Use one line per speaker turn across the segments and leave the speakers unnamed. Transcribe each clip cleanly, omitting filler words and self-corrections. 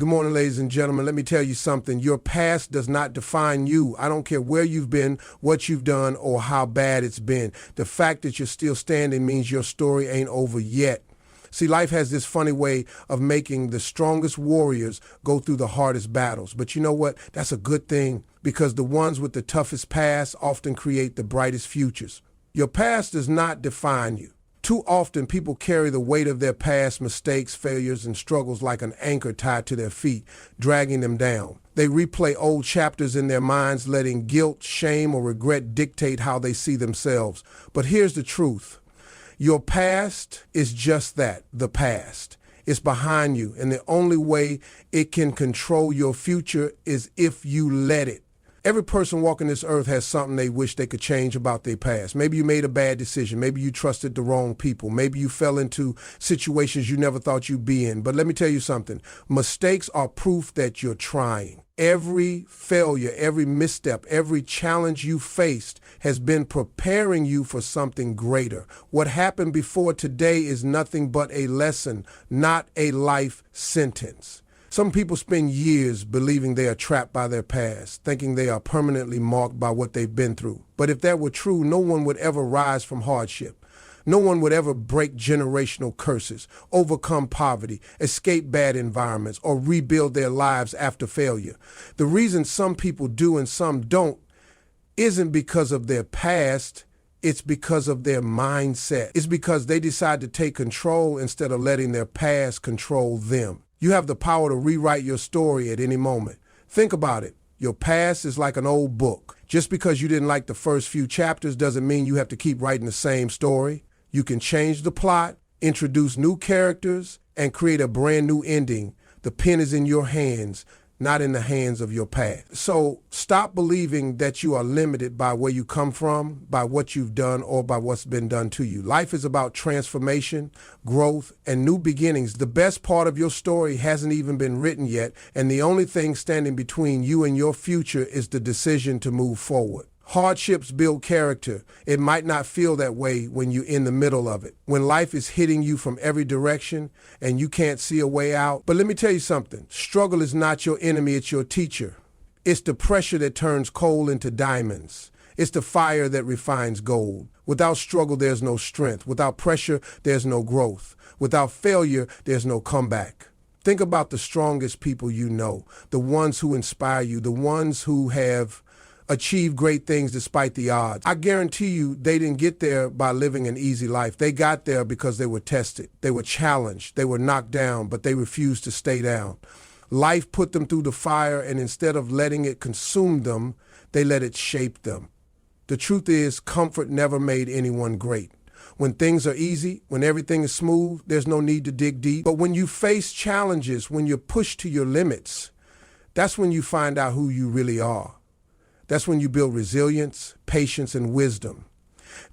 Good morning, ladies and gentlemen. Let me tell you something. Your past does not define you. I don't care where you've been, what you've done, or how bad it's been. The fact that you're still standing means your story ain't over yet. See, life has this funny way of making the strongest warriors go through the hardest battles. But you know what? That's a good thing, because the ones with the toughest past often create the brightest futures. Your past does not define you. Too often, people carry the weight of their past mistakes, failures, and struggles like an anchor tied to their feet, dragging them down. They replay old chapters in their minds, letting guilt, shame, or regret dictate how they see themselves. But here's the truth. Your past is just that, the past. It's behind you, and the only way it can control your future is if you let it. Every person walking this earth has something they wish they could change about their past. Maybe you made a bad decision. Maybe you trusted the wrong people. Maybe you fell into situations you never thought you'd be in. But let me tell you something. Mistakes are proof that you're trying. Every failure, every misstep, every challenge you faced has been preparing you for something greater. What happened before today is nothing but a lesson, not a life sentence. Some people spend years believing they are trapped by their past, thinking they are permanently marked by what they've been through. But if that were true, no one would ever rise from hardship. No one would ever break generational curses, overcome poverty, escape bad environments, or rebuild their lives after failure. The reason some people do and some don't isn't because of their past. It's because of their mindset. It's because they decide to take control instead of letting their past control them. You have the power to rewrite your story at any moment. Think about it. Your past is like an old book. Just because you didn't like the first few chapters doesn't mean you have to keep writing the same story. You can change the plot, introduce new characters, and create a brand new ending. The pen is in your hands, not in the hands of your past. So stop believing that you are limited by where you come from, by what you've done, or by what's been done to you. Life is about transformation, growth, and new beginnings. The best part of your story hasn't even been written yet, and the only thing standing between you and your future is the decision to move forward. Hardships build character. It might not feel that way when you're in the middle of it, when life is hitting you from every direction and you can't see a way out. But let me tell you something. Struggle is not your enemy, it's your teacher. It's the pressure that turns coal into diamonds. It's the fire that refines gold. Without struggle, there's no strength. Without pressure, there's no growth. Without failure, there's no comeback. Think about the strongest people you know, the ones who inspire you, the ones who have achieve great things despite the odds. I guarantee you they didn't get there by living an easy life. They got there because they were tested. They were challenged. They were knocked down, but they refused to stay down. Life put them through the fire, and instead of letting it consume them, they let it shape them. The truth is, comfort never made anyone great. When things are easy, when everything is smooth, there's no need to dig deep. But when you face challenges, when you're pushed to your limits, that's when you find out who you really are. That's when you build resilience, patience, and wisdom.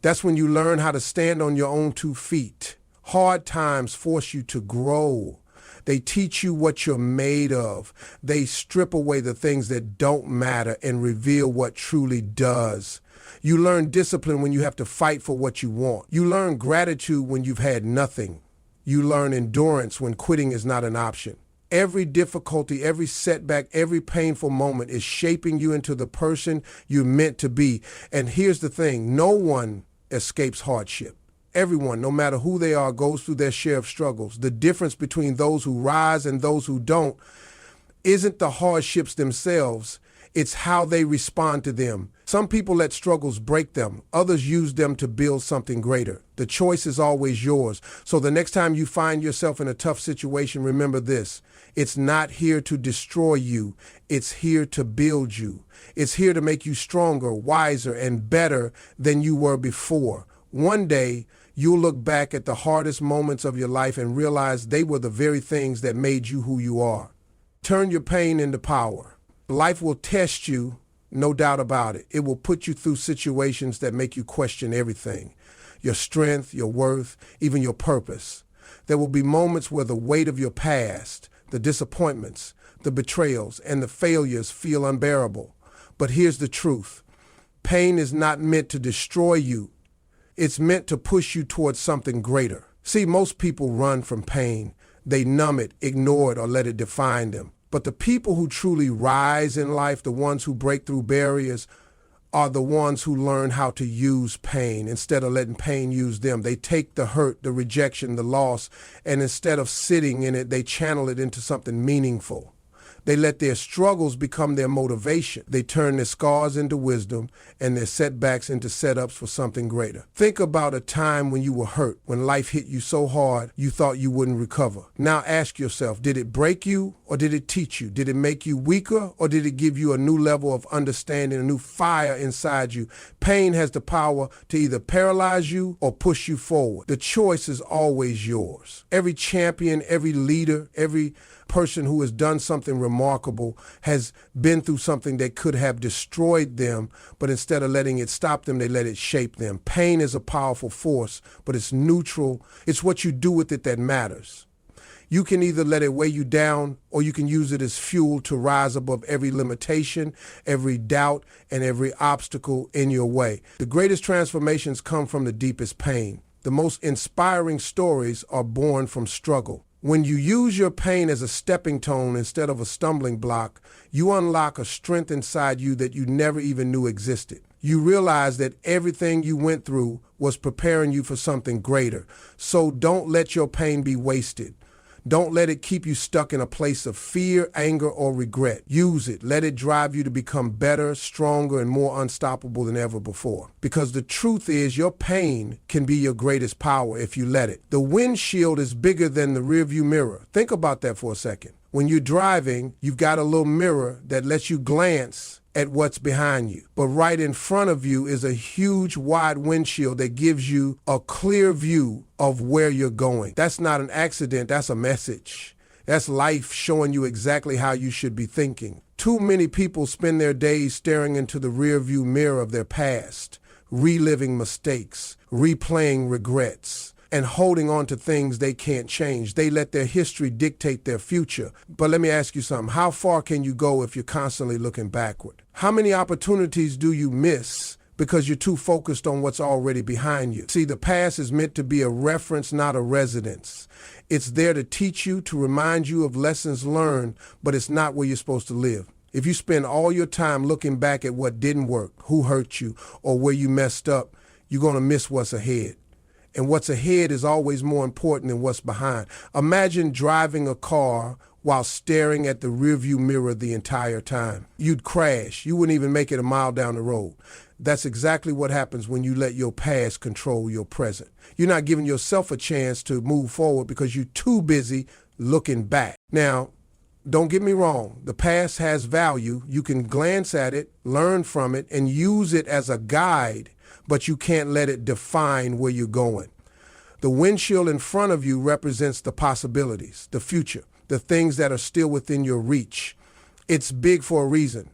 That's when you learn how to stand on your own 2 feet. Hard times force you to grow. They teach you what you're made of. They strip away the things that don't matter and reveal what truly does. You learn discipline when you have to fight for what you want. You learn gratitude when you've had nothing. You learn endurance when quitting is not an option. Every difficulty, every setback, every painful moment is shaping you into the person you're meant to be. And here's the thing, no one escapes hardship. Everyone, no matter who they are, goes through their share of struggles. The difference between those who rise and those who don't isn't the hardships themselves, it's how they respond to them. Some people let struggles break them. Others use them to build something greater. The choice is always yours. So the next time you find yourself in a tough situation, remember this. It's not here to destroy you. It's here to build you. It's here to make you stronger, wiser, and better than you were before. One day, you'll look back at the hardest moments of your life and realize they were the very things that made you who you are. Turn your pain into power. Life will test you, no doubt about it. It will put you through situations that make you question everything. Your strength, your worth, even your purpose. There will be moments where the weight of your past, the disappointments, the betrayals, and the failures feel unbearable. But here's the truth. Pain is not meant to destroy you. It's meant to push you towards something greater. See, most people run from pain. They numb it, ignore it, or let it define them. But the people who truly rise in life, the ones who break through barriers, are the ones who learn how to use pain instead of letting pain use them. They take the hurt, the rejection, the loss, and instead of sitting in it, they channel it into something meaningful. They let their struggles become their motivation. They turn their scars into wisdom and their setbacks into setups for something greater. Think about a time when you were hurt, when life hit you so hard you thought you wouldn't recover. Now ask yourself, did it break you or did it teach you? Did it make you weaker or did it give you a new level of understanding, a new fire inside you? Pain has the power to either paralyze you or push you forward. The choice is always yours. Every champion, every leader, every person who has done something remarkable has been through something that could have destroyed them, but instead of letting it stop them, they let it shape them. Pain is a powerful force, but it's neutral. It's what you do with it that matters. You can either let it weigh you down or you can use it as fuel to rise above every limitation, every doubt, and every obstacle in your way. The greatest transformations come from the deepest pain. The most inspiring stories are born from struggle. When you use your pain as a stepping stone instead of a stumbling block, you unlock a strength inside you that you never even knew existed. You realize that everything you went through was preparing you for something greater. So don't let your pain be wasted. Don't let it keep you stuck in a place of fear, anger, or regret. Use it. Let it drive you to become better, stronger, and more unstoppable than ever before. Because the truth is, your pain can be your greatest power if you let it. The windshield is bigger than the rearview mirror. Think about that for a second. When you're driving, you've got a little mirror that lets you glance at what's behind you. But right in front of you is a huge wide windshield that gives you a clear view of where you're going. That's not an accident, that's a message. That's life showing you exactly how you should be thinking. Too many people spend their days staring into the rearview mirror of their past, reliving mistakes, replaying regrets, and holding on to things they can't change. They let their history dictate their future. But let me ask you something. How far can you go if you're constantly looking backward? How many opportunities do you miss because you're too focused on what's already behind you? See, the past is meant to be a reference, not a residence. It's there to teach you, to remind you of lessons learned, but it's not where you're supposed to live. If you spend all your time looking back at what didn't work, who hurt you, or where you messed up, you're going to miss what's ahead. And what's ahead is always more important than what's behind. Imagine driving a car while staring at the rearview mirror the entire time. You'd crash. You wouldn't even make it a mile down the road. That's exactly what happens when you let your past control your present. You're not giving yourself a chance to move forward because you're too busy looking back. Now, don't get me wrong. The past has value. You can glance at it, learn from it, and use it as a guide, but you can't let it define where you're going. The windshield in front of you represents the possibilities, the future, the things that are still within your reach. It's big for a reason,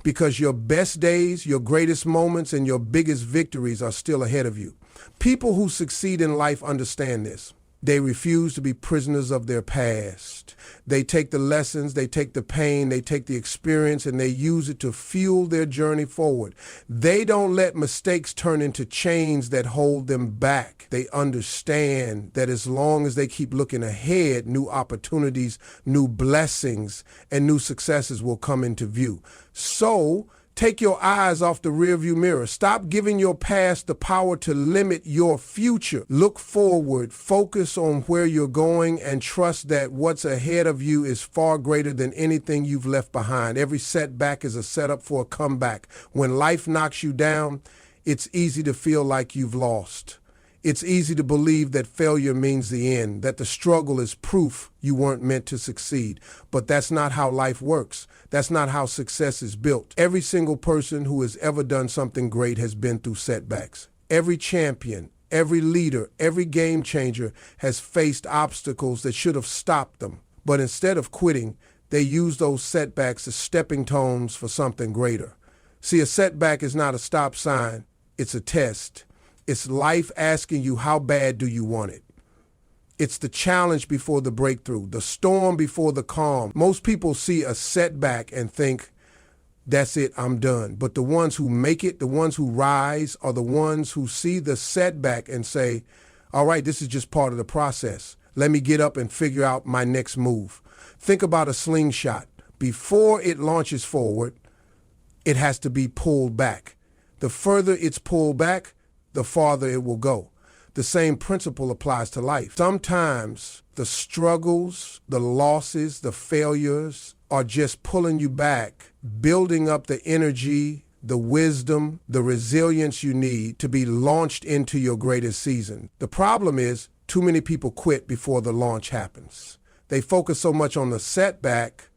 because your best days, your greatest moments, and your biggest victories are still ahead of you. People who succeed in life understand this. They refuse to be prisoners of their past. They take the lessons, they take the pain, they take the experience, and they use it to fuel their journey forward. They don't let mistakes turn into chains that hold them back. They understand that as long as they keep looking ahead, new opportunities, new blessings, and new successes will come into view. So, take your eyes off the rearview mirror. Stop giving your past the power to limit your future. Look forward, focus on where you're going, and trust that what's ahead of you is far greater than anything you've left behind. Every setback is a setup for a comeback. When life knocks you down, it's easy to feel like you've lost. It's easy to believe that failure means the end, that the struggle is proof you weren't meant to succeed. But that's not how life works. That's not how success is built. Every single person who has ever done something great has been through setbacks. Every champion, every leader, every game changer has faced obstacles that should have stopped them. But instead of quitting, they use those setbacks as stepping stones for something greater. See, a setback is not a stop sign. It's a test. It's life asking you, how bad do you want it? It's the challenge before the breakthrough, the storm before the calm. Most people see a setback and think, that's it, I'm done. But the ones who make it, the ones who rise, are the ones who see the setback and say, all right, this is just part of the process. Let me get up and figure out my next move. Think about a slingshot. Before it launches forward, it has to be pulled back. The further it's pulled back, the farther it will go. The same principle applies to life. Sometimes the struggles, the losses, the failures are just pulling you back, building up the energy, the wisdom, the resilience you need to be launched into your greatest season. The problem is too many people quit before the launch happens. They focus so much on the setback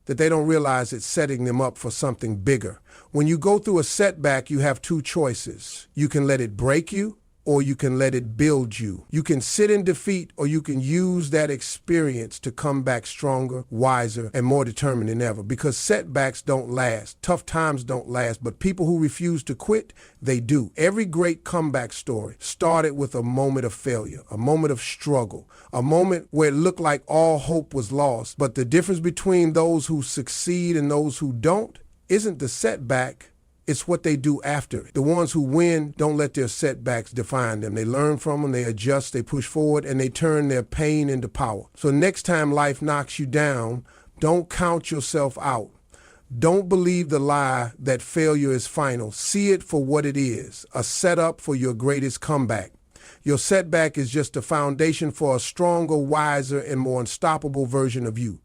that they don't realize it's setting them up for something bigger. When you go through a setback, you have two choices. You can let it break you, or you can let it build you. You can sit in defeat, or you can use that experience to come back stronger, wiser, and more determined than ever. Because setbacks don't last. Tough times don't last. But people who refuse to quit, they do. Every great comeback story started with a moment of failure, a moment of struggle, a moment where it looked like all hope was lost. But the difference between those who succeed and those who don't isn't the setback. It's what they do after. The ones who win don't let their setbacks define them. They learn from them, they adjust, they push forward, and they turn their pain into power. So next time life knocks you down, don't count yourself out. Don't believe the lie that failure is final. See it for what it is, a setup for your greatest comeback. Your setback is just a foundation for a stronger, wiser, and more unstoppable version of you.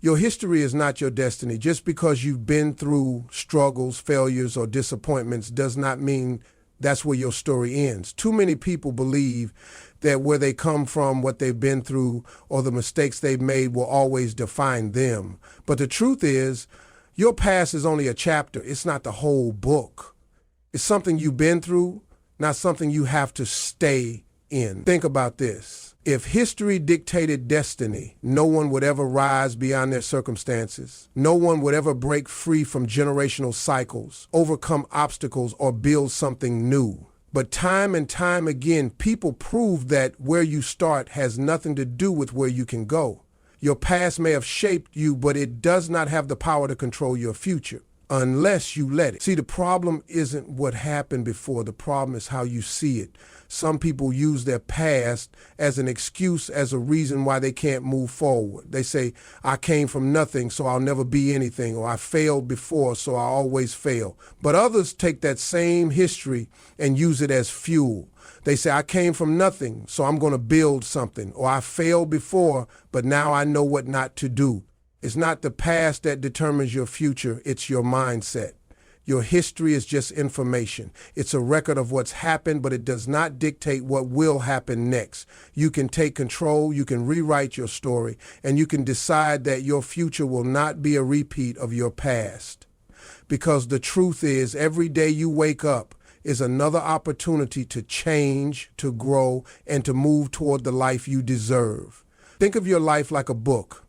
Your history is not your destiny. Just because you've been through struggles, failures, or disappointments does not mean that's where your story ends. Too many people believe that where they come from, what they've been through, or the mistakes they've made will always define them. But the truth is, your past is only a chapter. It's not the whole book. It's something you've been through, not something you have to stay in. Think about this. If history dictated destiny, no one would ever rise beyond their circumstances. No one would ever break free from generational cycles, overcome obstacles, or build something new. But time and time again, people prove that where you start has nothing to do with where you can go. Your past may have shaped you, but it does not have the power to control your future unless you let it. See, the problem isn't what happened before. The problem is how you see it. Some people use their past as an excuse, as a reason why they can't move forward. They say, I came from nothing, so I'll never be anything, or I failed before, so I always fail. But others take that same history and use it as fuel. They say, I came from nothing, so I'm going to build something, or I failed before, but now I know what not to do. It's not the past that determines your future, it's your mindset. Your history is just information. It's a record of what's happened, but it does not dictate what will happen next. You can take control, you can rewrite your story, and you can decide that your future will not be a repeat of your past. Because the truth is, every day you wake up is another opportunity to change, to grow, and to move toward the life you deserve. Think of your life like a book.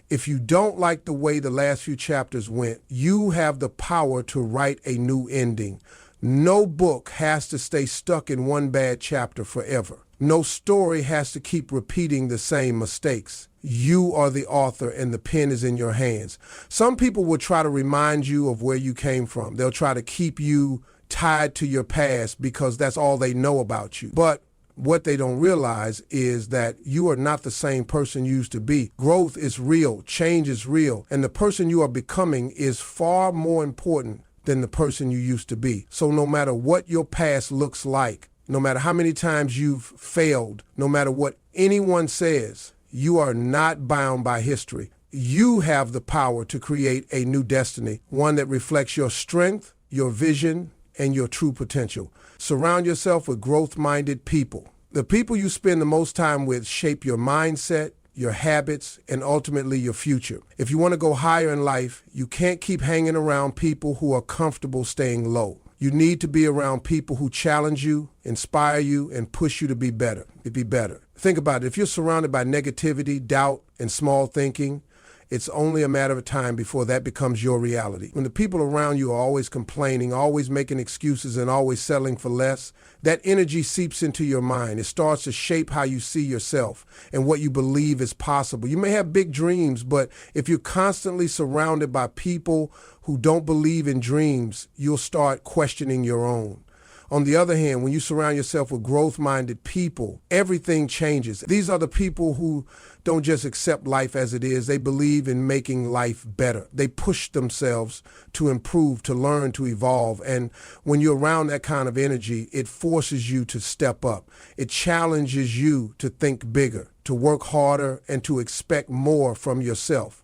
If you don't like the way the last few chapters went, you have the power to write a new ending. No book has to stay stuck in one bad chapter forever. No story has to keep repeating the same mistakes. You are the author and the pen is in your hands. Some people will try to remind you of where you came from. They'll try to keep you tied to your past because that's all they know about you. But what they don't realize is that you are not the same person you used to be. Growth is real, change is real, and the person you are becoming is far more important than the person you used to be. So no matter what your past looks like, no matter how many times you've failed, no matter what anyone says, you are not bound by history. You have the power to create a new destiny, one that reflects your strength, your vision, and your true potential. Surround yourself with growth-minded people. The people you spend the most time with shape your mindset, your habits, and ultimately your future. If you want to go higher in life, you can't keep hanging around people who are comfortable staying low. You need to be around people who challenge you, inspire you, and push you to be better. Think about it. If you're surrounded by negativity, doubt, and small thinking, it's only a matter of time before that becomes your reality. When the people around you are always complaining, always making excuses, and always settling for less, that energy seeps into your mind. It starts to shape how you see yourself and what you believe is possible. You may have big dreams, but if you're constantly surrounded by people who don't believe in dreams, you'll start questioning your own. On the other hand, when you surround yourself with growth-minded people, everything changes. These are the people who don't just accept life as it is. They believe in making life better. They push themselves to improve, to learn, to evolve. And when you're around that kind of energy, it forces you to step up. It challenges you to think bigger, to work harder, and to expect more from yourself.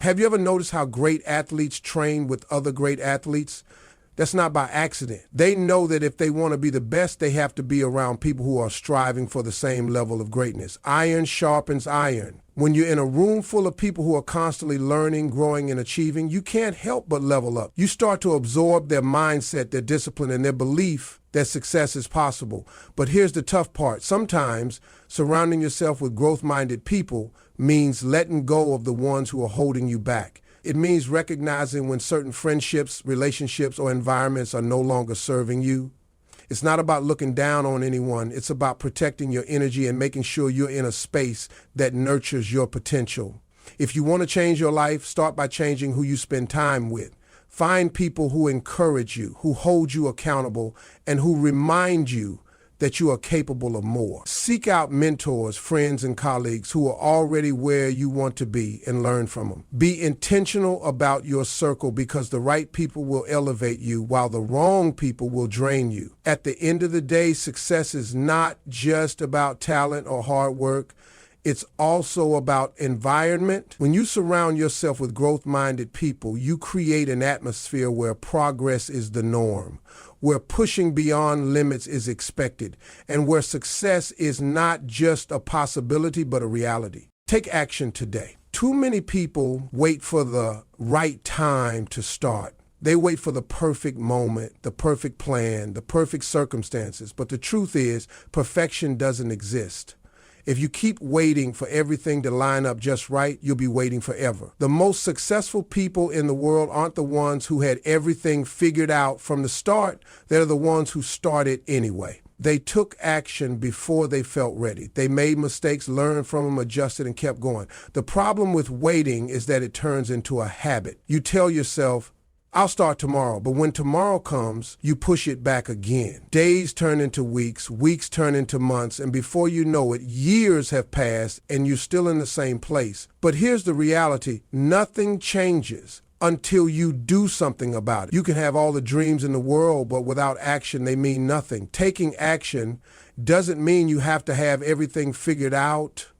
Have you ever noticed how great athletes train with other great athletes? That's not by accident. They know that if they want to be the best, they have to be around people who are striving for the same level of greatness. Iron sharpens iron. When you're in a room full of people who are constantly learning, growing, and achieving, you can't help but level up. You start to absorb their mindset, their discipline, and their belief that success is possible. But here's the tough part. Sometimes surrounding yourself with growth-minded people means letting go of the ones who are holding you back. It means recognizing when certain friendships, relationships, or environments are no longer serving you. It's not about looking down on anyone. It's about protecting your energy and making sure you're in a space that nurtures your potential. If you want to change your life, start by changing who you spend time with. Find people who encourage you, who hold you accountable, and who remind you that you are capable of more. Seek out mentors, friends, and colleagues who are already where you want to be and learn from them. Be intentional about your circle because the right people will elevate you while the wrong people will drain you. At the end of the day, success is not just about talent or hard work. It's also about environment. When you surround yourself with growth-minded people, you create an atmosphere where progress is the norm, where pushing beyond limits is expected, and where success is not just a possibility but a reality. Take action today. Too many people wait for the right time to start. They wait for the perfect moment, the perfect plan, the perfect circumstances. But the truth is, perfection doesn't exist. If you keep waiting for everything to line up just right, you'll be waiting forever. The most successful people in the world aren't the ones who had everything figured out from the start. They're the ones who started anyway. They took action before they felt ready. They made mistakes, learned from them, adjusted, and kept going. The problem with waiting is that it turns into a habit. You tell yourself, I'll start tomorrow, but when tomorrow comes, you push it back again. Days turn into weeks, weeks turn into months, and before you know it, years have passed and you're still in the same place. But here's the reality, nothing changes until you do something about it. You can have all the dreams in the world, but without action, they mean nothing. Taking action doesn't mean you have to have everything figured out.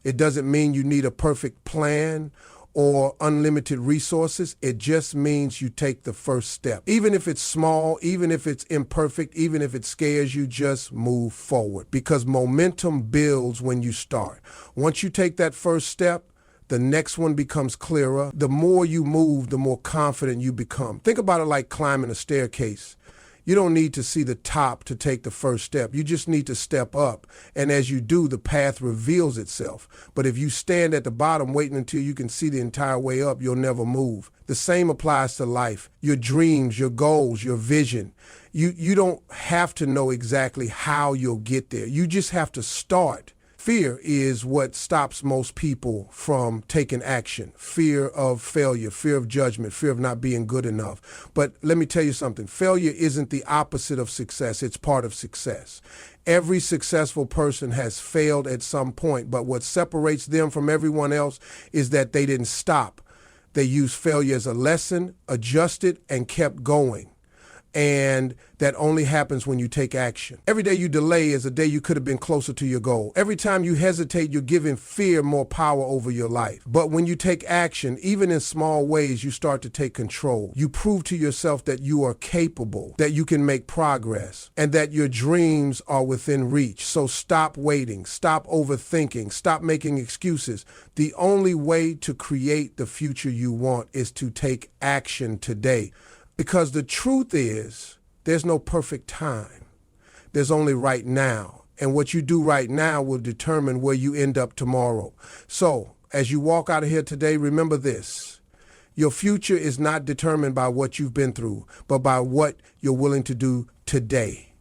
It doesn't mean you need a perfect plan or unlimited resources. It just means you take the first step. Even if it's small, even if it's imperfect, even if it scares you, just move forward because momentum builds when you start. Once you take that first step, the next one becomes clearer. The more you move, the more confident you become. Think about it like climbing a staircase. You don't need to see the top to take the first step. You just need to step up. And as you do, the path reveals itself. But if you stand at the bottom waiting until you can see the entire way up, you'll never move. The same applies to life, your dreams, your goals, your vision. You don't have to know exactly how you'll get there. You just have to start. Fear is what stops most people from taking action. Fear of failure, fear of judgment, fear of not being good enough. But let me tell you something. Failure isn't the opposite of success. It's part of success. Every successful person has failed at some point, but what separates them from everyone else is that they didn't stop. They used failure as a lesson, adjusted, and kept going. And that only happens when you take action. Every day you delay is a day you could have been closer to your goal. Every time you hesitate, you're giving fear more power over your life. But when you take action, even in small ways, you start to take control. You prove to yourself that you are capable, that you can make progress, and that your dreams are within reach. So stop waiting, stop overthinking, stop making excuses. The only way to create the future you want is to take action today. Because the truth is, there's no perfect time. There's only right now. And what you do right now will determine where you end up tomorrow. So, as you walk out of here today, remember this. Your future is not determined by what you've been through, but by what you're willing to do today.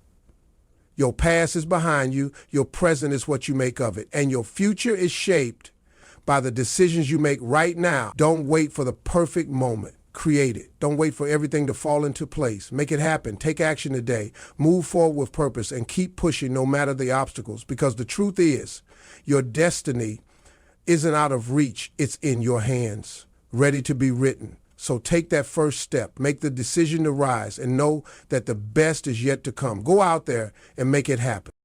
Your past is behind you. Your present is what you make of it. And your future is shaped by the decisions you make right now. Don't wait for the perfect moment. create it. Don't wait for everything to fall into place. Make it happen. Take action today. Move forward with purpose and keep pushing no matter the obstacles, because the truth is your destiny isn't out of reach. It's in your hands, ready to be written. So take that first step, make the decision to rise, and know that the best is yet to come. Go out there and make it happen.